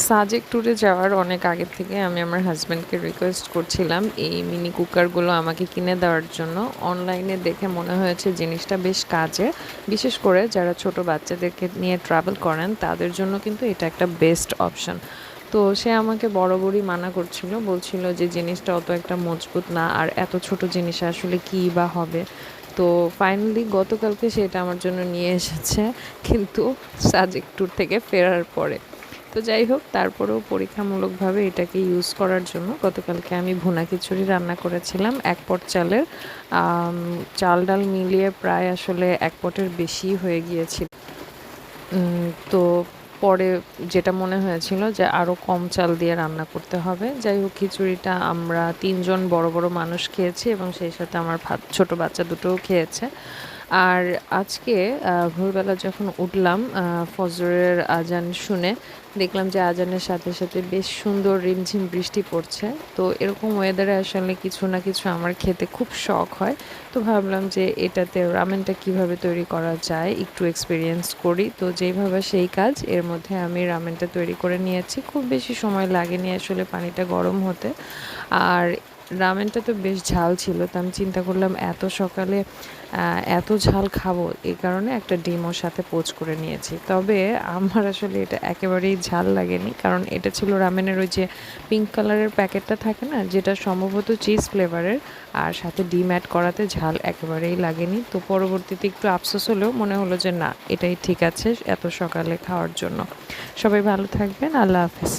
সাজেক ট্যুরে যাওয়ার অনেক আগের থেকে আমি আমার হাসব্যান্ডকে রিকোয়েস্ট করছিলাম এই মিনি কুকারগুলো আমাকে কিনে দেওয়ার জন্য। অনলাইনে দেখে মনে হয়েছে জিনিসটা বেশ কাজের। বিশেষ করে যারা ছোট বাচ্চাদেরকে নিয়ে ট্রাভেল করেন তাদের জন্য কিন্তু এটা একটা বেস্ট অপশন। তো সে আমাকে বরাবরই মানা করছিল, বলছিল যে জিনিসটা অত একটা মজবুত না, আর এত ছোট জিনিস আসলে কী বা হবে। তো ফাইনালি গতকালকে সেটা আমার জন্য নিয়ে এসেছে, কিন্তু সাজেক ট্যুর থেকে ফেরার পরে। তো যাই হোক, তারপরেও পরীক্ষামূলকভাবে এটাকে ইউজ করার জন্য গতকালকে আমি ভুনা খিচুড়ি রান্না করেছিলাম ১ পট চালের। চাল ডাল মিলিয়ে প্রায় আসলে ১ পটের বেশি হয়ে গিয়েছিল। তো পরে যেটা মনে হয়েছিল যে আরও কম চাল দিয়ে রান্না করতে হবে। যাই হোক, খিচুড়িটা আমরা ৩ জন বড় বড় মানুষ খেয়েছি এবং সেই সাথে আমার ছোট বাচ্চা দুটোও খেয়েছে। আর আজকে ভোরবেলা যখন উঠলাম ফজরের আজান শুনে, দেখলাম যে আজানের সাথে সাথে বেশ সুন্দর রিমঝিম বৃষ্টি পড়ছে। তো এরকম ওয়েদারে আসলে কিছু না কিছু আমার খেতে খুব শখ হয়। তো ভাবলাম যে এটাতে রামেনটা কিভাবে তৈরি করা যায় একটু এক্সপেরিয়েন্স করি। তো যেইভাবে সেই কাজ, এর মধ্যে আমি রামেনটা তৈরি করে নিয়েছি। খুব বেশি সময় লাগেনি আসলে পানিটা গরম হতে। আর রামেনটা তো বেশ ঝাল ছিল, তো আমি চিন্তা করলাম এত সকালে এত ঝাল খাবো, এই কারণে একটা ডিমও সাথে পোচ করে নিয়েছি। তবে আমার আসলে এটা একেবারেই ঝাল লাগেনি, কারণ এটা ছিল রামেনের ওই যে পিঙ্ক কালারের প্যাকেটটা থাকে না, যেটা সম্ভবত চিজ ফ্লেভারের, আর সাথে ডিম অ্যাড করাতে ঝাল একেবারেই লাগেনি। তো পরবর্তীতে একটু আফসোস হলেও মনে হলো যে না, এটাই ঠিক আছে এত সকালে খাওয়ার জন্য। সবাই ভালো থাকবেন, আল্লাহ হাফেজ।